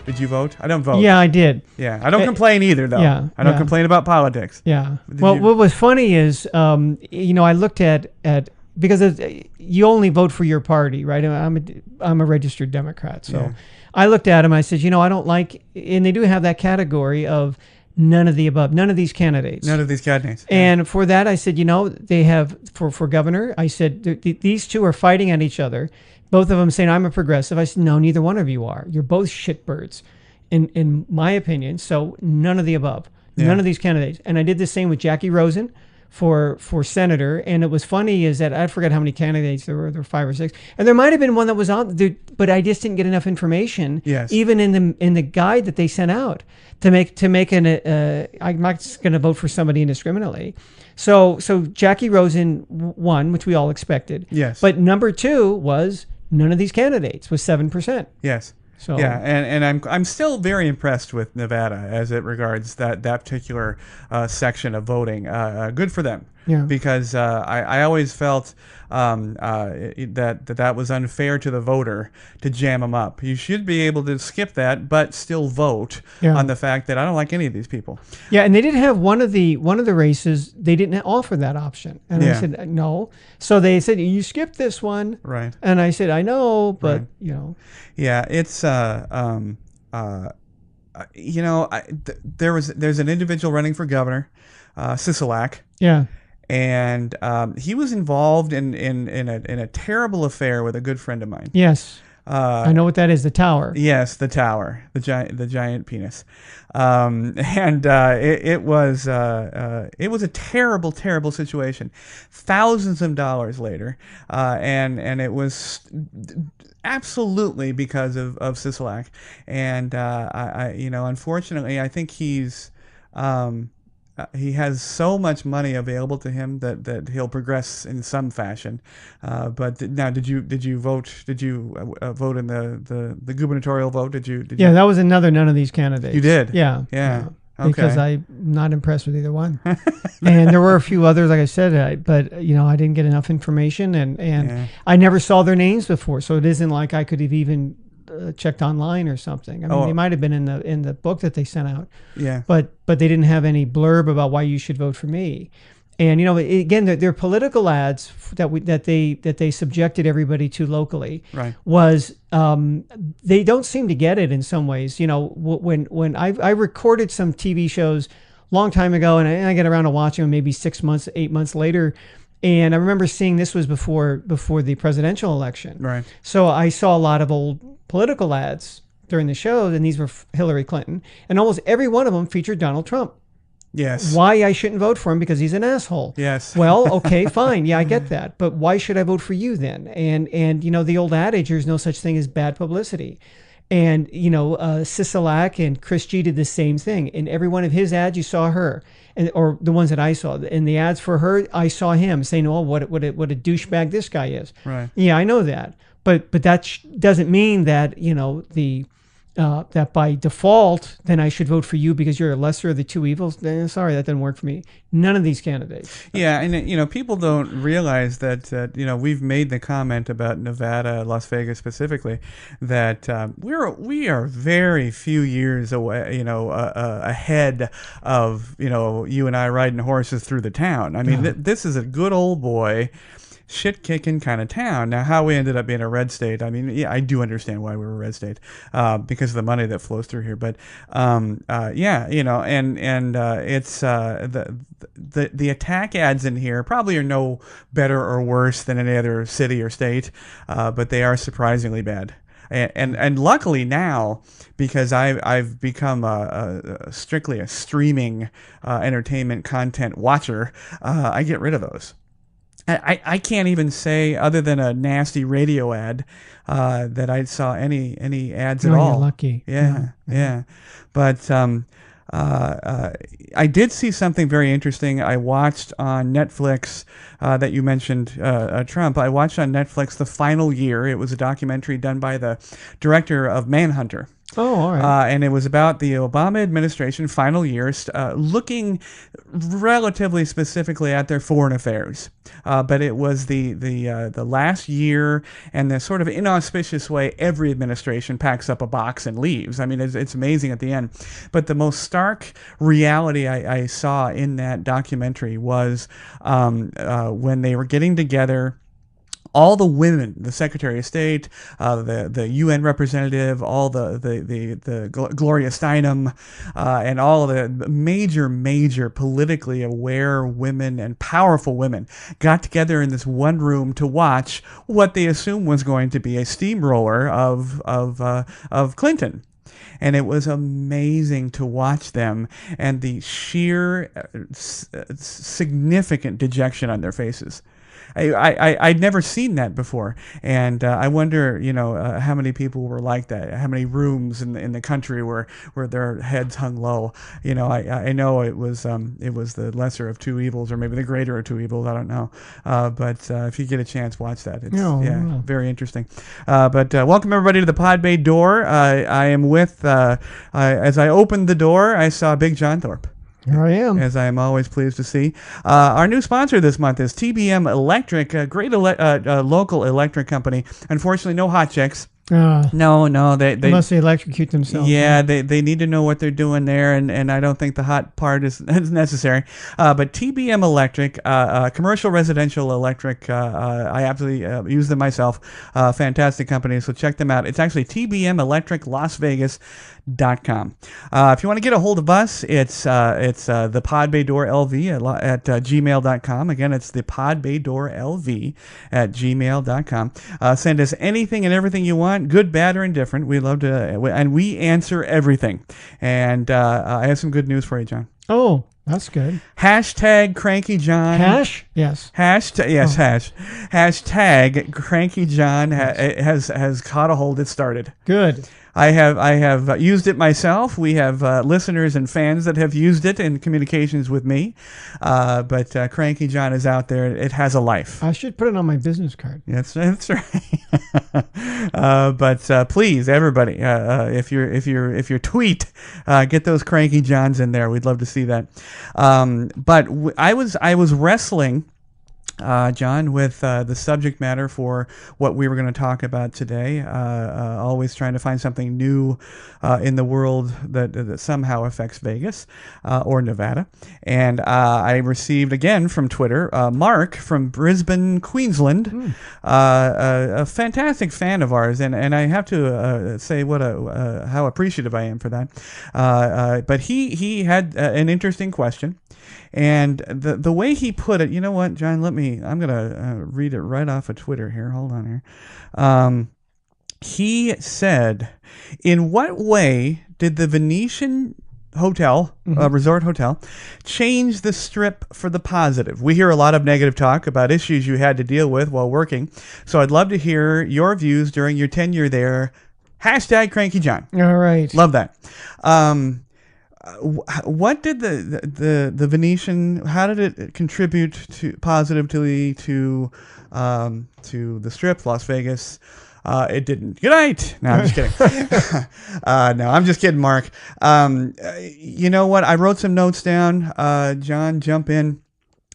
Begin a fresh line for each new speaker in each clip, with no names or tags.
Did you vote? I don't vote.
Yeah, I did.
Yeah, I don't complain either, though.
Yeah,
I don't complain about politics.
Yeah. Well, what was funny is, I looked at because you only vote for your party, right? I'm a registered Democrat, so I looked at them. I said, I don't like, and they do have that category of none of the above, none of these candidates.
None of these candidates.
And for that, I said, they have for governor. I said these two are fighting at each other. Both of them saying I'm a progressive. I said, no, neither one of you are. You're both shitbirds, in my opinion. So none of the above. None of these candidates. And I did the same with Jackie Rosen for senator. And it was funny is that I forgot how many candidates there were. There were 5 or 6. And there might have been one that was on there, but I just didn't get enough information.
Yes.
Even in the guide that they sent out to make I'm not going to vote for somebody indiscriminately. So Jackie Rosen won, which we all expected.
Yes.
But number 2 was none of these candidates, was 7%.
Yes.
So
yeah, and I'm still very impressed with Nevada as it regards that particular section of voting. Good for them.
Yeah.
Because I always felt that was unfair to the voter to jam them up. You should be able to skip that, but still vote on the fact that I don't like any of these people.
Yeah, and they didn't have one of the races. They didn't offer that option, and I said no. So they said you skipped this one,
right?
And I said I know, but
yeah, it's there's an individual running for governor, Sisolak.
Yeah.
And he was involved in a terrible affair with a good friend of mine.
Yes, I know what that is. The tower.
Yes, the tower, the giant penis, it was a terrible situation. Thousands of dollars later, and it was absolutely because of Sisolak. And unfortunately, I think he has so much money available to him that he'll progress in some fashion. But now, did you vote? Did you vote in the gubernatorial vote? Did you?
Yeah, that was another none of these candidates.
You did.
Yeah.
Okay.
Because I'm not impressed with either one. And there were a few others, like I said, but I didn't get enough information, and I never saw their names before, so it isn't like I could have even checked online or something. I mean, they might have been in the book that they sent out.
Yeah.
But they didn't have any blurb about why you should vote for me. And again, their political ads that they subjected everybody to locally.
Right.
Was they don't seem to get it in some ways. When I recorded some TV shows long time ago, and I get around to watching them maybe 6 months, 8 months later. And I remember seeing this was before the presidential election.
Right.
So I saw a lot of old political ads during the show, and these were Hillary Clinton, and almost every one of them featured Donald Trump.
Yes.
Why I shouldn't vote for him because he's an asshole.
Yes.
Well, okay, fine. Yeah, I get that. But why should I vote for you then? And the old adage, there's no such thing as bad publicity. And, Sisolak and Chris G did the same thing. In every one of his ads, you saw her, or the ones that I saw. In the ads for her, I saw him saying, "Oh, what a douchebag this guy is."
Right.
Yeah, I know that. But that doesn't mean that that by default, then I should vote for you because you're a lesser of the two evils. Sorry, that doesn't work for me. None of these candidates.
Yeah, and people don't realize that we've made the comment about Nevada, Las Vegas specifically, that we are very few years away, ahead of you and I riding horses through the town. I mean, this is a good old boy, shit-kicking kind of town. Now, how we ended up being a red state, I mean, yeah, I do understand why we were a red state, because of the money that flows through here. But it's the attack ads in here probably are no better or worse than any other city or state, but they are surprisingly bad. And luckily now, because I've become strictly a streaming entertainment content watcher, I get rid of those. I can't even say, other than a nasty radio ad, that I saw any ads at all.
You're lucky.
Yeah. But I did see something very interesting. I watched on Netflix that you mentioned, Trump. I watched on Netflix The Final Year. It was a documentary done by the director of Manhunter.
Oh, all right.
And it was about the Obama administration final years, looking relatively specifically at their foreign affairs. But it was the last year, and the sort of inauspicious way every administration packs up a box and leaves. I mean, it's amazing at the end. But the most stark reality I saw in that documentary was when they were getting together. All the women, the Secretary of State, the UN representative, all the Gloria Steinem, and all of the major politically aware women and powerful women got together in this one room to watch what they assumed was going to be a steamroller of Clinton. And it was amazing to watch them and the sheer significant dejection on their faces. I'd never seen that before, and I wonder, how many people were like that. How many rooms in the country where their heads hung low. I know it was the lesser of two evils, or maybe the greater of two evils. I don't know, but if you get a chance, watch that. It's very interesting. But welcome everybody to the Pod Bay Door. I am with as I opened the door, I saw Big John Thorpe.
Here I am.
As I am always pleased to see. Our new sponsor this month is TBM Electric, a great local electric company. Unfortunately, no hot chicks. No, they
unless they electrocute themselves.
Yeah, they need to know what they're doing there, and I don't think the hot part is necessary. But TBM Electric, commercial residential electric, I absolutely use them myself. Fantastic company, so check them out. It's actually TBM Electric Las Vegas.com. If you want to get a hold of us, it's the podbaydoorlv at gmail.com. Again, it's the podbaydoorlv at gmail.com. Send us anything and everything you want, good, bad, or indifferent. We love to, and we answer everything. And I have some good news for you, John.
Oh, that's good.
Hashtag Cranky John.
Hash? Yes.
Hashtag, yes, hash. Hashtag Cranky John has caught a hold. It started.
Good.
I have used it myself. We have listeners and fans that have used it in communications with me. But Cranky John is out there. It has a life.
I should put it on my business card.
That's right. But please, everybody, if you're tweet, get those Cranky Johns in there. We'd love to see that. But I was wrestling. John, with the subject matter for what we were going to talk about today. Always trying to find something new in the world that somehow affects Vegas or Nevada. And I received, again, from Twitter, Mark from Brisbane, Queensland, a fantastic fan of ours. And I have to say how appreciative I am for that. But he had an interesting question. And the way he put it, you know what, John, I'm going to read it right off of Twitter here. Hold on here. He said, in what way did the Venetian Hotel, Resort Hotel, change the Strip for the positive? We hear a lot of negative talk about issues you had to deal with while working. So I'd love to hear your views during your tenure there. Hashtag Cranky John.
All right.
Love that. What did the Venetian? How did it contribute positively to the Strip, Las Vegas? It didn't. Good night. No, I'm just kidding. No, I'm just kidding, Mark. You know what? I wrote some notes down. John, jump in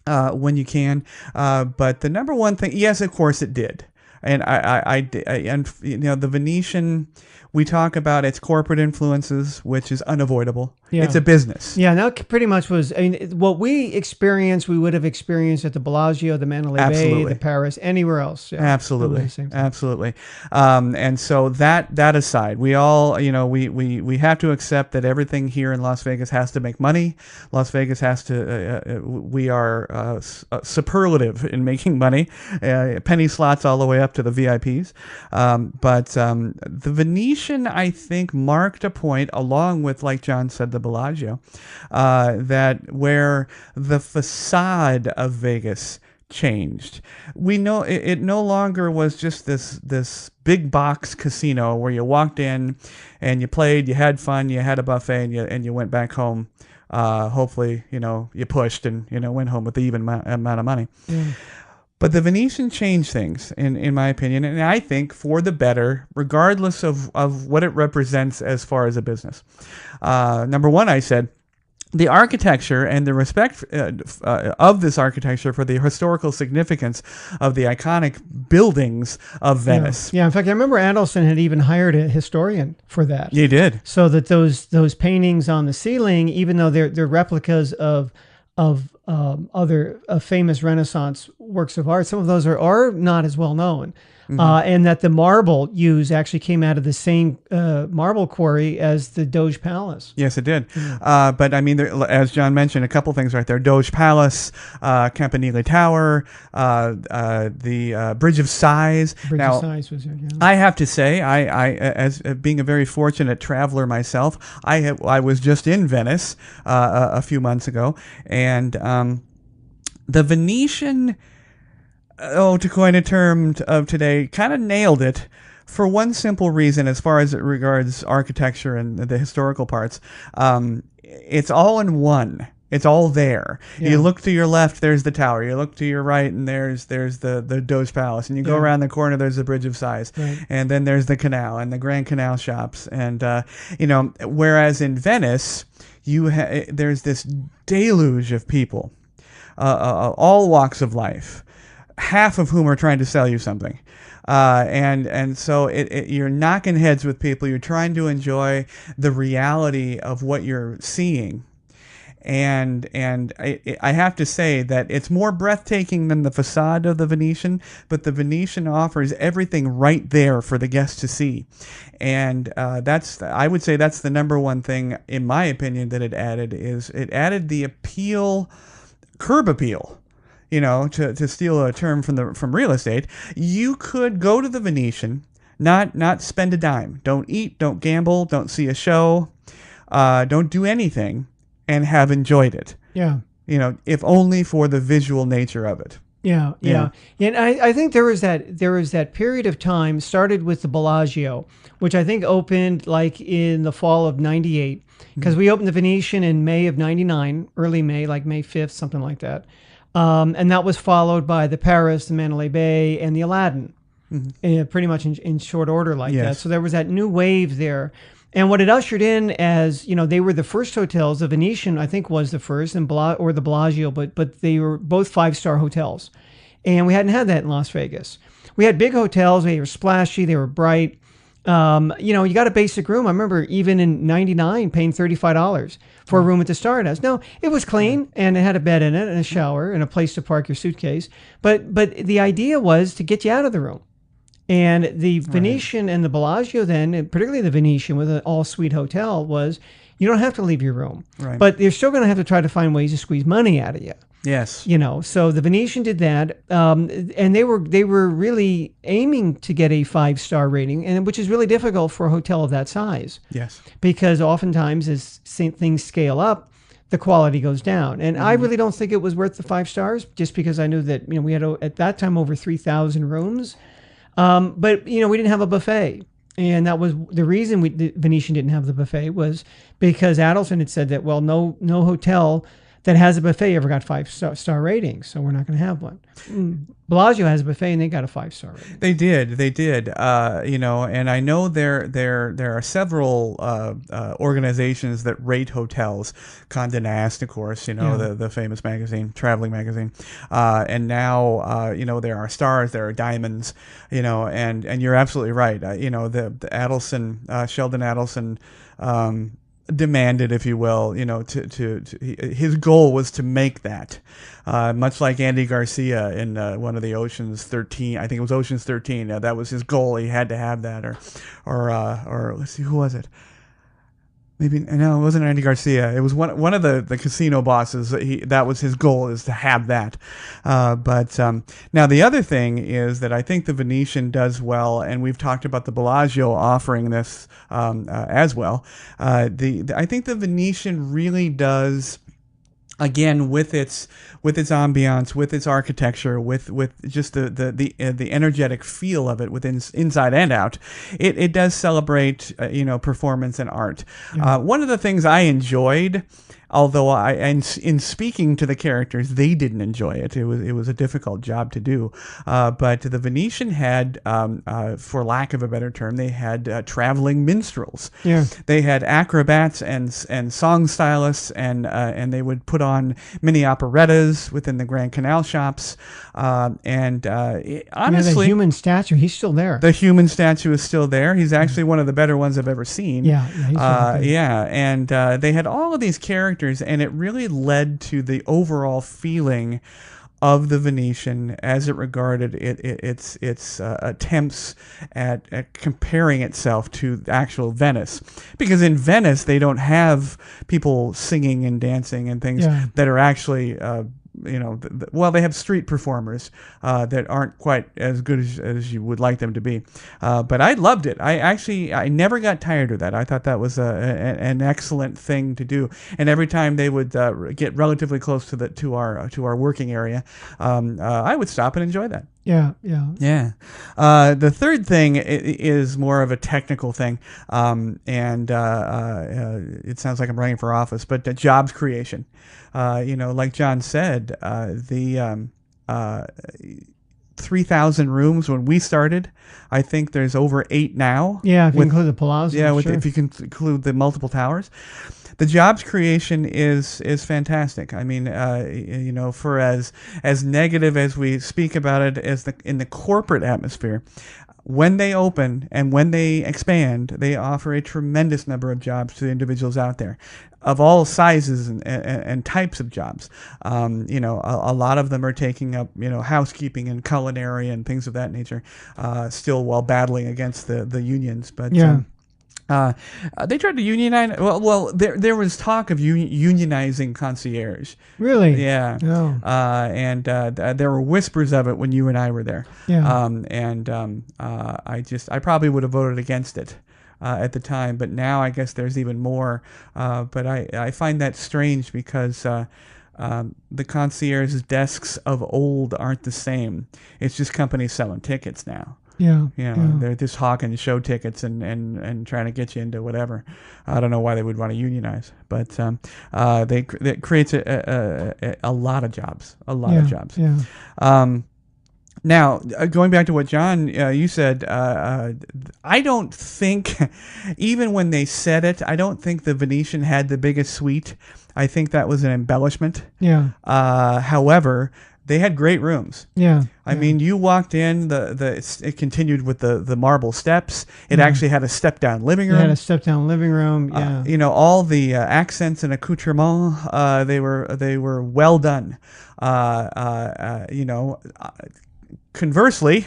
when you can. But the number one thing, yes, of course, it did. And and the Venetian. We talk about its corporate influences, which is unavoidable.
Yeah.
It's a business.
Yeah, that pretty much was, what we experienced, we would have experienced at the Bellagio, the Mandalay Bay, the Paris, anywhere else. Yeah,
absolutely. Absolutely. And so that aside, we all, we have to accept that everything here in Las Vegas has to make money. Las Vegas has to, we are superlative in making money, penny slots all the way up to the VIPs. But the Venetian, I think, marked a point, along with, like John said, the Bellagio, that where the facade of Vegas changed. We know it no longer was just this big box casino where you walked in and you played, you had fun, you had a buffet, and you went back home. Hopefully, you pushed and went home with the even amount of money. But the Venetian changed things, in my opinion, and I think for the better, regardless of what it represents as far as a business. Number one, I said, the architecture and the respect of this architecture for the historical significance of the iconic buildings of Venice.
Yeah. In fact, I remember Adelson had even hired a historian for that.
He did.
So that those paintings on the ceiling, even though they're replicas of other famous Renaissance works of art, some of those are not as well known. And that the marble used actually came out of the same marble quarry as the Doge Palace.
Yes, it did. But I mean, as John mentioned, a couple things right there: Doge Palace, Campanile Tower, the Bridge of Sighs.
Bridge of Sighs was there. Yeah.
I have to say, I as being a very fortunate traveler myself, I was just in Venice a few months ago, and the Venetian. To coin a term of today, kind of nailed it for one simple reason as far as it regards architecture and the historical parts. It's all in one. It's all there. Yeah. You look to your left, there's the tower. You look to your right, and there's the Doge Palace. And you go around the corner, there's the Bridge of Sighs. Right. And then there's the canal and the Grand Canal shops. And, whereas in Venice, there's this deluge of people, all walks of life, half of whom are trying to sell you something. And so you're knocking heads with people. You're trying to enjoy the reality of what you're seeing. And I have to say that it's more breathtaking than the facade of the Venetian, but the Venetian offers everything right there for the guest to see. And I would say that's the number one thing, in my opinion, that it added the appeal, curb appeal. To steal a term from real estate, you could go to the Venetian, not spend a dime, don't eat, don't gamble, don't see a show, don't do anything, and have enjoyed it.
Yeah.
If only for the visual nature of it.
Yeah. And I think there was that period of time, started with the Bellagio, which I think opened like in the fall of '98, because we opened the Venetian in May of '99, early May, like May 5th, something like that. And that was followed by the Paris, the Mandalay Bay, and the Aladdin, pretty much in short order like that. So there was that new wave there. And what it ushered in as, they were the first hotels. The Venetian, I think, was the first, or the Bellagio, but they were both 5-star hotels. And we hadn't had that in Las Vegas. We had big hotels. They were splashy. They were bright. You got a basic room. I remember even in '99 paying $35 for a room at the Stardust. No, it was clean and it had a bed in it and a shower and a place to park your suitcase. But the idea was to get you out of the room. And the Venetian and the Bellagio then, and particularly the Venetian with an all-suite hotel, was you don't have to leave your room. Right. But you're still going to have to try to find ways to squeeze money out of you.
Yes.
So the Venetian did that, and they were really aiming to get a 5-star rating, and which is really difficult for a hotel of that size.
Yes.
Because oftentimes as things scale up, the quality goes down. And I really don't think it was worth the 5 stars, just because I knew that we had at that time over 3,000 rooms, but we didn't have a buffet. And that was the reason the Venetian didn't have the buffet, was because Adelson had said that, well, no hotel that has a buffet ever got 5-star ratings, so we're not going to have one. Bellagio has a buffet, and they got a 5-star rating.
They did. And I know there are several organizations that rate hotels. Condé Nast, of course, the famous magazine, traveling magazine, and now there are stars, there are diamonds, and you're absolutely right. The Adelson, Sheldon Adelson. Demanded, if you will, his goal was to make that, much like Andy Garcia in one of the Ocean's 13. I think it was Ocean's 13. That was his goal. He had to have that, or let's see, who was it? Maybe no, it wasn't Andy Garcia. It was one of the casino bosses. That was his goal, is to have that. But now the other thing is that I think the Venetian does well, and we've talked about the Bellagio offering this as well. I think the Venetian really does. Again, with its ambiance, with its architecture, with just the energetic feel of it, within inside and out, it does celebrate performance and art. One of the things I enjoyed although in speaking to the characters, they didn't enjoy it. It was a difficult job to do. But the Venetian had, for lack of a better term, they had traveling minstrels.
Yeah.
They had acrobats and song stylists, and they would put on mini operettas within the Grand Canal shops. Honestly,
the human statue, he's still there.
the human statue is still there. He's actually one of the better ones I've ever seen.
Yeah, he's really good.
Yeah, and they had all of these characters, and it really led to the overall feeling of the Venetian as it regarded its attempts at comparing itself to actual Venice, because in Venice they don't have people singing and dancing and things that are actually well, they have street performers that aren't quite as good as you would like them to be. But I loved it. I never got tired of that. I thought that was an excellent thing to do. And every time they would get relatively close to our working area, I would stop and enjoy that.
Yeah.
The third thing is more of a technical thing, and it sounds like I'm running for office, but jobs creation. Like John said, the 3,000 rooms when we started. I think there's over 8 now.
Yeah, if you include the palazzo.
Yeah,
sure.
if you can include the multiple towers. The jobs creation is fantastic. I mean, for as negative as we speak about it as in the corporate atmosphere, when they open and when they expand, they offer a tremendous number of jobs to the individuals out there, of all sizes and types of jobs. A lot of them are taking up housekeeping and culinary and things of that nature, still while battling against the unions. But
yeah.
They tried to unionize. Well, there was talk of unionizing concierge.
Really?
Yeah.
Oh.
And there were whispers of it when you and I were there.
Yeah.
I probably would have voted against it at the time, but now I guess there's even more. But I find that strange because the concierge's desks of old aren't the same. It's just companies selling tickets now.
Yeah.
They're just hawking show tickets and trying to get you into whatever. I don't know why they would want to unionize, but that creates a lot of jobs. A lot of jobs.
Yeah.
Now, going back to what John, you said, I don't think, even when they said it, I don't think the Venetian had the biggest suite. I think that was an embellishment.
Yeah.
However, they had great rooms.
Yeah.
I mean, you walked in, it continued with the marble steps. It actually had a step-down living room.
It had a step-down living room, yeah.
All the accents and accoutrements, they were well done. Conversely,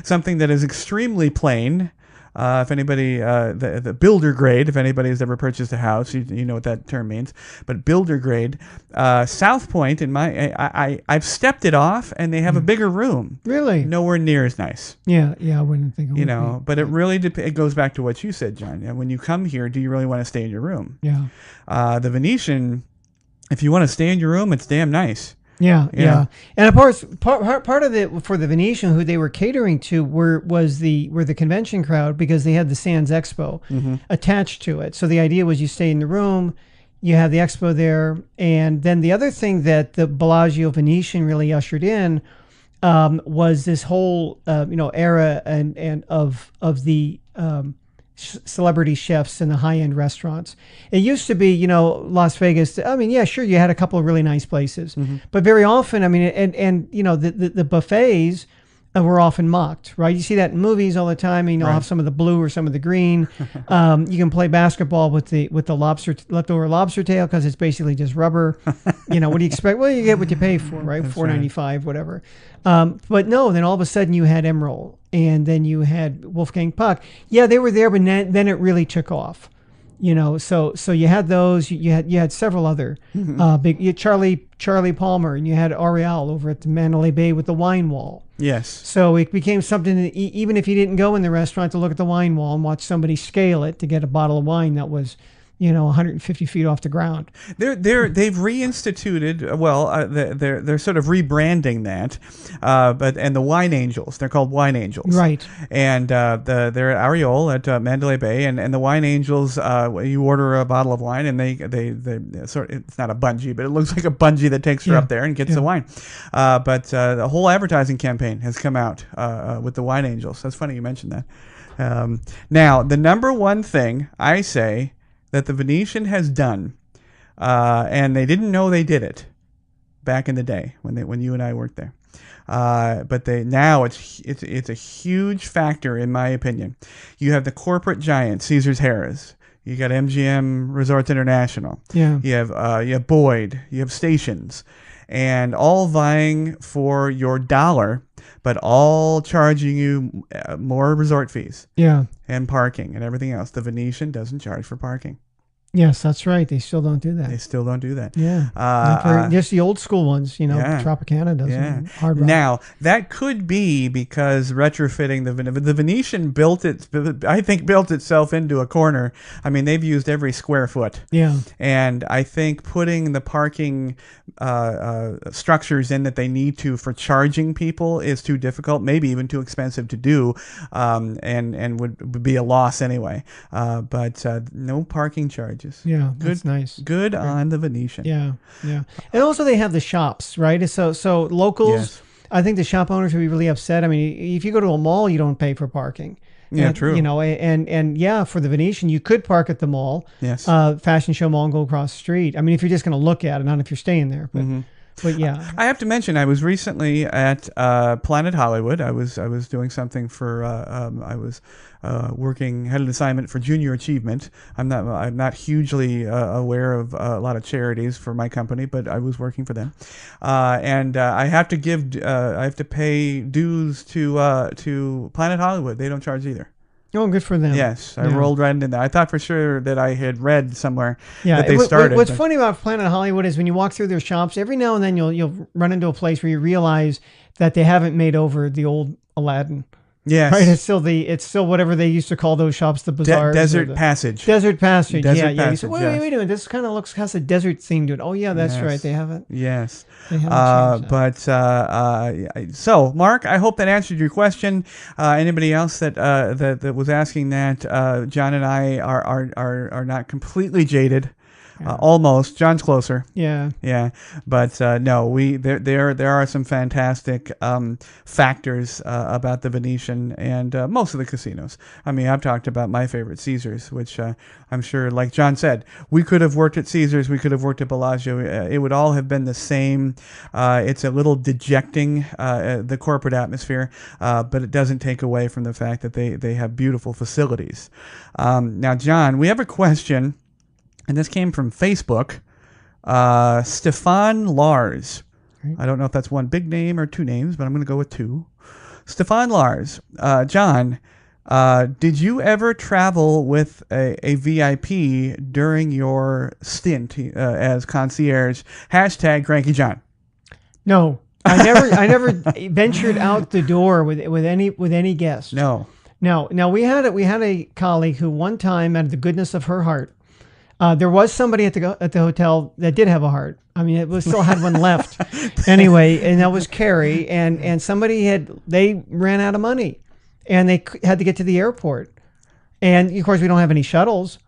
something that is extremely plain, if anybody, the builder grade, if anybody has ever purchased a house, you know what that term means. But builder grade, South Point, I've stepped it off, and they have a bigger room.
Really?
Nowhere near as nice.
Yeah, I wouldn't think it would be.
But it really it goes back to what you said, John. When you come here, do you really want to stay in your room?
Yeah.
The Venetian, if you want to stay in your room, it's damn nice.
Yeah. And of course, part of it for the Venetian, who they were catering to, were the convention crowd, because they had the Sands Expo attached to it. So the idea was you stay in the room, you have the expo there, and then the other thing that the Bellagio Venetian really ushered in was this whole era and of the celebrity chefs in the high-end restaurants. It used to be, Las Vegas. I mean, yeah, sure, you had a couple of really nice places, but very often, I mean, and the buffets were often mocked, right? You see that in movies all the time. I'll have some of the blue or some of the green. You can play basketball with the leftover lobster tail because it's basically just rubber. What do you expect? Well, you get what you pay for, right? $4.95, whatever. But no, then all of a sudden you had Emerald, and then you had Wolfgang Puck. Yeah, they were there, but then it really took off. So you had those. You had several other big. You had Charlie Palmer, and you had Ariel over at the Mandalay Bay with the wine wall.
Yes.
So it became something that even if you didn't go in the restaurant to look at the wine wall and watch somebody scale it to get a bottle of wine that was, 150 feet off the ground.
They've reinstituted. Well, they're sort of rebranding that, and the Wine Angels. They're called Wine Angels,
Right?
And they're at Ariol at Mandalay Bay, and the Wine Angels. You order a bottle of wine, and they sort of, it's not a bungee, but it looks like a bungee that takes her up there and gets the wine. But the whole advertising campaign has come out with the Wine Angels. That's funny you mentioned that. Now, the number one thing I say that the Venetian has done, and they didn't know they did it back in the day when you and I worked there. But now it's a huge factor in my opinion. You have the corporate giants, Caesars Harrah's. You got MGM Resorts International.
Yeah.
You have Boyd. You have Stations, and all vying for your dollar, but all charging you more resort fees.
Yeah.
And parking and everything else. The Venetian doesn't charge for parking.
Yes, that's right. They still don't do that.
They still don't do that.
Yeah. Just the old school ones, Tropicana doesn't.
Yeah.
Hard Rock.
Now, that could be because retrofitting the Venetian built itself into a corner. I mean, they've used every square foot.
Yeah.
And I think putting the parking structures in that they need to for charging people is too difficult, maybe even too expensive to do, and would be a loss anyway. But no parking charges.
Yeah, that's nice.
Good on the Venetian.
Yeah, yeah. And also they have the shops, right? So locals,
Yes.
I think the shop owners would be really upset. I mean, if you go to a mall, you don't pay for parking.
Yeah,
And,
true.
And yeah, for the Venetian, you could park at the mall,
Yes.
Fashion Show Mall, and go across the street. I mean, if you're just going to look at it, not if you're staying there. But yeah.
I have to mention, I was recently at Planet Hollywood. I was doing something for. I was had an assignment for Junior Achievement. I'm not hugely aware of a lot of charities for my company, but I was working for them, and I have to pay dues to Planet Hollywood. They don't charge either.
Oh, good for them.
Yes, I rolled right in there. I thought for sure that I had read somewhere that they
what-
started.
What's funny about Planet Hollywood is when you walk through their shops, every now and then you'll run into a place where you realize that they haven't made over the old Aladdin.
Yes.
Right, it's still whatever they used to call those shops, the bazaars.
Desert Passage.
Desert Passage.
Desert
Yeah. You say,
Passage,
wait
yes.
a minute. This kind of has a desert theme to it. Oh yeah, that's
Yes.
right. They haven't.
Yes.
They haven't changed
But so, Mark, I hope that answered your question. Anybody else that was asking that? John and I are not completely jaded. Almost. John's closer.
Yeah.
Yeah, but no, there are some fantastic factors about the Venetian and most of the casinos. I mean, I've talked about my favorite, Caesars, which I'm sure, like John said, we could have worked at Caesars, we could have worked at Bellagio. It would all have been the same. It's a little dejecting, the corporate atmosphere, but it doesn't take away from the fact that they have beautiful facilities. Now, John, we have a question. And this came from Facebook. Stefan Lars.
Right.
I don't know if that's one big name or two names, but I'm going to go with two. Stefan Lars. John, did you ever travel with a VIP during your stint as concierge? Hashtag Cranky John.
No, I never ventured out the door with any guest.
No.
Now we had a colleague who one time, out of the goodness of her heart, there was somebody at the hotel that did have a heart. I mean, still had one left anyway, and that was Carrie. And they ran out of money, and they had to get to the airport. And of course, we don't have any shuttles,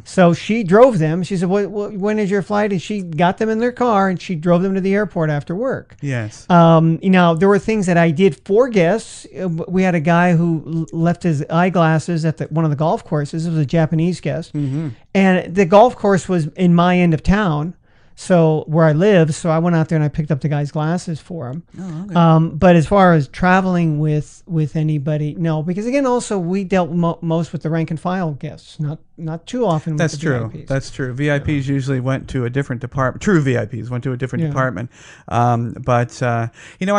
so she drove them. She said, "When is your flight?" And she got them in their car, and she drove them to the airport after work.
Yes.
There were things that I did for guests. We had a guy who left his eyeglasses at one of the golf courses. It was a Japanese guest.
Mm-hmm.
And the golf course was in my end of town, so where I live. So I went out there and I picked up the guy's glasses for him.
Oh, okay.
But as far as traveling with anybody, no, because again, also we dealt most with the rank and file guests, not too often.
That's
with the
true.
VIPs.
That's true. VIPs usually went to a different department. True VIPs went to a different department. But I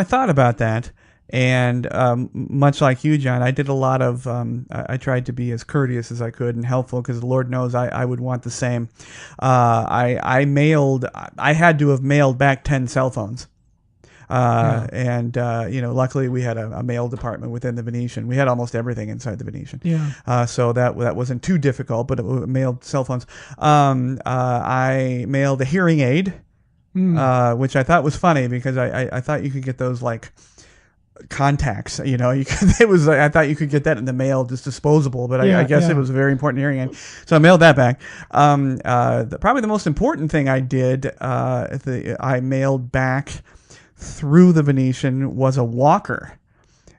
thought about that. And much like you, John, I did a lot of, I tried to be as courteous as I could and helpful because the Lord knows I would want the same. I had to have mailed back 10 cell phones. And luckily we had a mail department within the Venetian. We had almost everything inside the Venetian.
Yeah.
So that wasn't too difficult, but it mailed cell phones. I mailed a hearing aid, which I thought was funny because I thought you could get those like contacts, I thought you could get that in the mail, just disposable, but I guess it was a very important hearing aid, so I mailed that back. Probably the most important thing I did, I mailed back through the Venetian was a walker.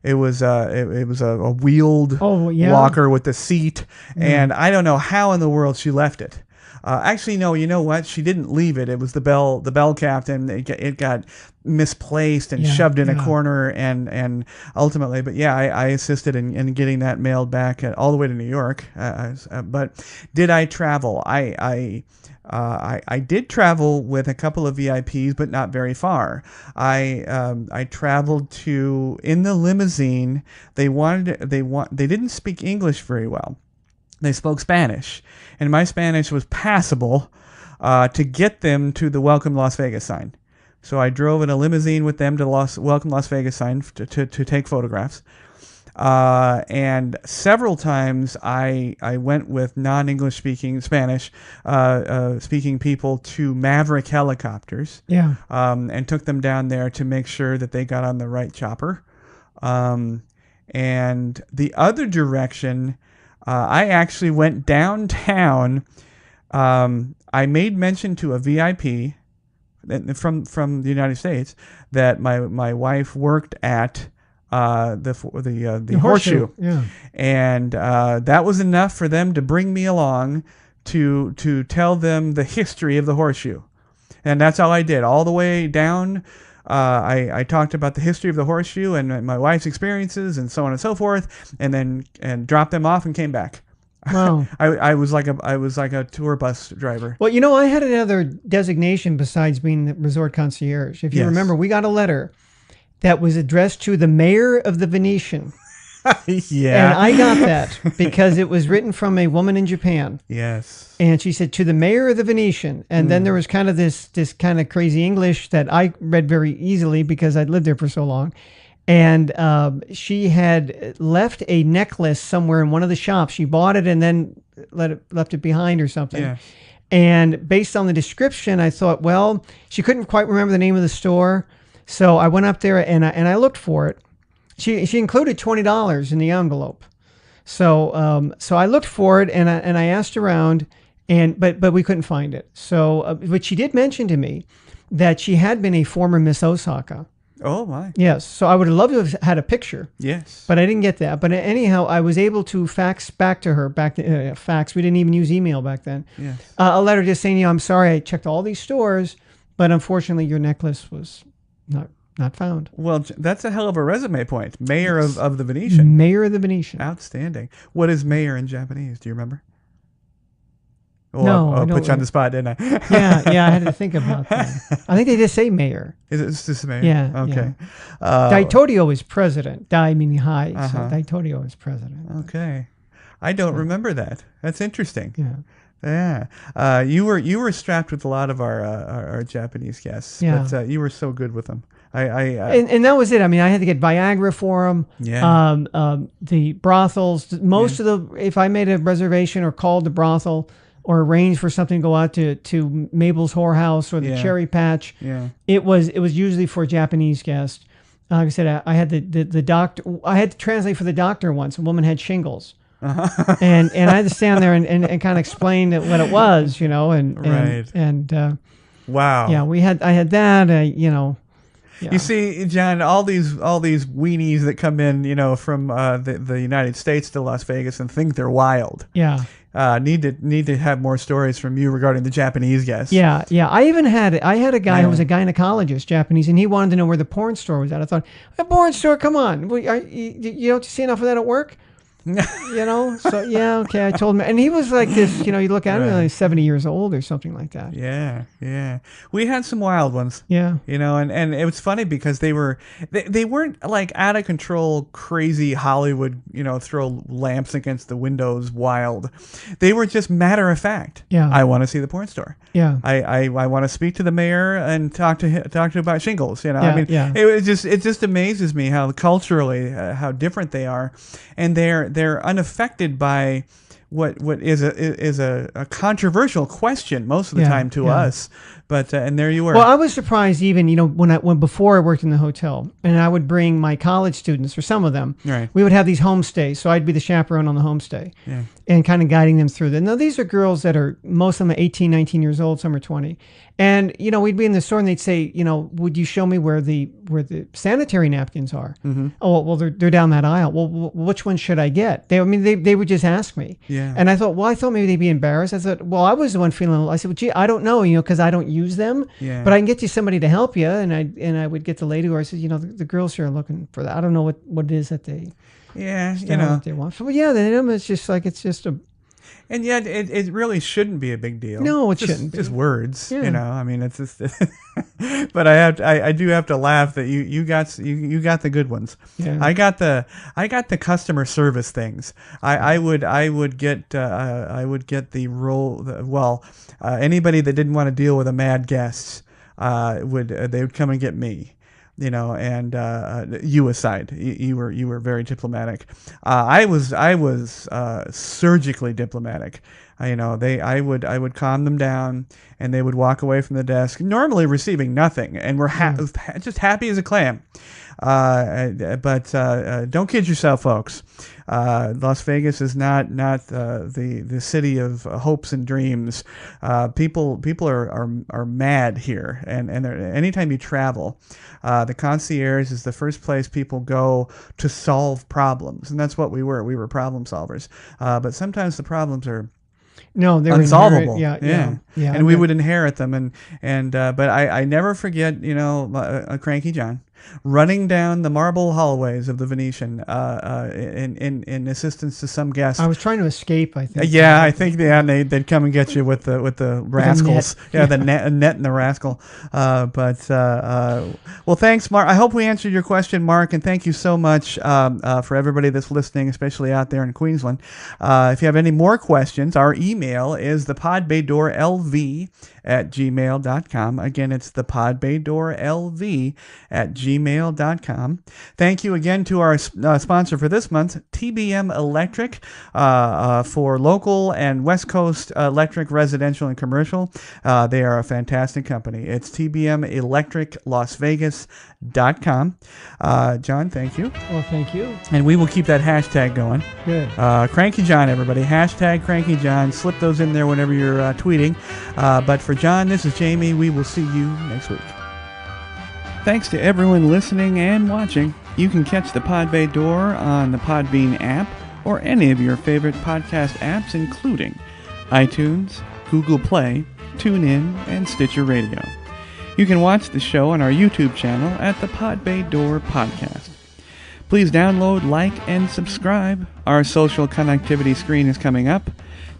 It was a wheeled walker with a seat, and I don't know how in the world she left it. Actually, no. You know what? She didn't leave it. It was the bell captain. It got misplaced and shoved in a corner, and ultimately, but yeah, I assisted in getting that mailed back all the way to New York. But did I travel? I did travel with a couple of VIPs, but not very far. I traveled in the limousine. They didn't speak English very well. They spoke Spanish, and my Spanish was passable to get them to the Welcome Las Vegas sign. So I drove in a limousine with them to Welcome Las Vegas sign to take photographs. And several times I went with non-English speaking Spanish speaking people to Maverick helicopters.
Yeah.
And took them down there to make sure that they got on the right chopper. And the other direction, I actually went downtown. I made mention to a VIP from the United States that my wife worked at the horseshoe.
Yeah.
And that was enough for them to bring me along to tell them the history of the horseshoe. And that's all I did all the way down. I talked about the history of the horseshoe and my wife's experiences and so on and so forth, and dropped them off and came back.
Wow.
I was like a tour bus driver.
Well, I had another designation besides being the resort concierge. If you remember, we got a letter that was addressed to the mayor of the Venetian.
Yeah.
And I got that because it was written from a woman in Japan.
Yes.
And she said, to the mayor of the Venetian. And then there was kind of this kind of crazy English that I read very easily because I'd lived there for so long. And she had left a necklace somewhere in one of the shops. She bought it and then left it behind or something.
Yeah.
And based on the description, I thought, well, she couldn't quite remember the name of the store. So I went up there and I looked for it. She included $20 in the envelope. So so I looked for it and I asked around, but we couldn't find it. So but she did mention to me that she had been a former Miss Osaka.
Oh my.
Yes. So I would have loved to have had a picture.
Yes.
But I didn't get that. But anyhow, I was able to fax back to her. Fax. We didn't even use email back then.
Yes.
A letter just saying, I'm sorry, I checked all these stores, but unfortunately your necklace was not found.
Well, that's a hell of a resume point. Mayor of the Venetian.
Mayor of the Venetian.
Outstanding. What is mayor in Japanese? Do you remember? Well,
No,
I'll
I don't
put you on the spot, didn't I?
Yeah, I had to think about that. I think they just say mayor.
Is it just mayor?
Yeah.
Okay.
Yeah. Daitorio is president. Dai meaning high. So
Uh-huh.
Daitorio is president.
Okay. I don't remember that. That's interesting.
Yeah.
Yeah. You were strapped with a lot of our Japanese guests.
Yeah.
But you were so good with them.
And that was it. I mean, I had to get Viagra for them.
Yeah.
The brothels. Most of if I made a reservation or called the brothel or arranged for something to go out to Mabel's Whorehouse or the Cherry Patch, it was usually for Japanese guests. Like I said, I had the doctor. I had to translate for the doctor once. A woman had shingles. and I had to stand there and kind of explain what it was, and
wow.
Yeah, I had that, Yeah.
You see, John, all these weenies that come in, from the United States to Las Vegas and think they're wild.
Yeah.
Need to have more stories from you regarding the Japanese guests.
Yeah. I even had a guy who was a gynecologist, Japanese, and he wanted to know where the porn store was at. I thought, a porn store? Come on, you don't see enough of that at work? You know, so yeah, okay. I told him, and he was like this. You know, you look at him,
Right.
like 70 years old or something like that.
Yeah, yeah. We had some wild ones.
Yeah.
You know, and it was funny because they weren't like out of control, crazy Hollywood, you know, throw lamps against the windows wild. They were just matter of fact.
Yeah.
I want to see the porn store.
Yeah.
I want to speak to the mayor and talk to him about shingles. You know,
Yeah,
I mean,
yeah.
it just amazes me how culturally how different they are, and they're unaffected by what is a controversial question most of the
Yeah,
time to
yeah.
us. But and there you were.
Well, I was surprised even, you know, when before I worked in the hotel and I would bring my college students or some of them,
Right.
we would have these homestays. So I'd be the chaperone on the homestay
Yeah.
and kind of guiding them through that. Now, these are girls that are, most of them are 18, 19 years old, some are 20. And, you know, we'd be in the store and they'd say, you know, would you show me where the sanitary napkins are? Mm-hmm. Oh, well, they're down that aisle. Well, which one should I get? They would just ask me.
Yeah.
And I thought maybe they'd be embarrassed. I thought, well, I was the one feeling, I said, well, gee, I don't know, you know, because I don't use them.
Yeah.
But I can get you somebody to help you. And I would get the lady who I said, you know, the girls here are looking for that. I don't know what it is that they,
Yeah,
I
you
don't know
know,
what they want. So, yeah, then it's just a,
and yet it really shouldn't be a big deal.
No, it
Just-
shouldn't be.
Just words,
Yeah.
you know. I mean, it's just. But I do have to laugh that you got the good ones.
Yeah.
I got the customer service things. I would get the role. Anybody that didn't want to deal with a mad guest they would come and get me. You know, and you aside, you were very diplomatic. I was surgically diplomatic. You know, I would calm them down, and they would walk away from the desk, normally receiving nothing, and we're just happy as a clam. But don't kid yourself, folks. Las Vegas is not the city of hopes and dreams. People are mad here, and anytime you travel, the concierge is the first place people go to solve problems, and that's what we were. We were problem solvers. But sometimes the problems are
no, they're
unsolvable.
Yeah.
And we would inherit them, but I never forget, you know, Cranky John running down the marble hallways of the Venetian in assistance to some guest.
I was trying to escape, I think.
Yeah, I think and they'd come and get you with the rascals. The net and the rascal. Well, thanks, Mark. I hope we answered your question, Mark, and thank you so much for everybody that's listening, especially out there in Queensland. If you have any more questions, our email is thepodbaydoorlv@gmail.com. Again, it's thepodbaydoorlv@gmail.com. Thank you again to our sponsor for this month, TBM Electric, for local and West Coast electric, residential, and commercial. They are a fantastic company. It's tbmelectriclasvegas.com. John, thank you.
Well, thank you.
And we will keep that hashtag going.
Good.
Cranky John, everybody. Hashtag Cranky John. Slip those in there whenever you're tweeting. But for John, this is Jamie. We will see you next week. Thanks to everyone listening and watching. You can catch the Pod Bay Door on the Podbean app or any of your favorite podcast apps, including iTunes, Google Play, TuneIn, and Stitcher Radio. You can watch the show on our YouTube channel at the Pod Bay Door Podcast. Please download, like, and subscribe. Our social connectivity screen is coming up.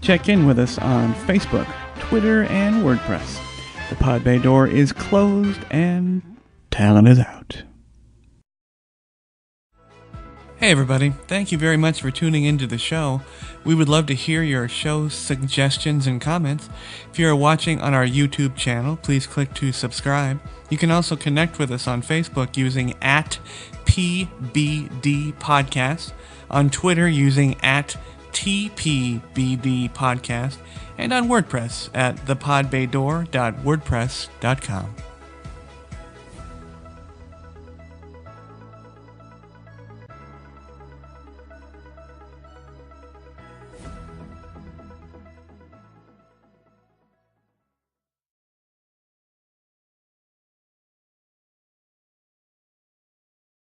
Check in with us on Facebook, Twitter, and WordPress. The Pod Bay Door is closed and talent is out. Hey everybody, thank you very much for tuning into the show. We would love to hear your show suggestions and comments. If you are watching on our YouTube channel, please click to subscribe. You can also connect with us on Facebook using @PBD Podcast, on Twitter using @TPBD Podcast, and on WordPress at thepodbaydoor.wordpress.com.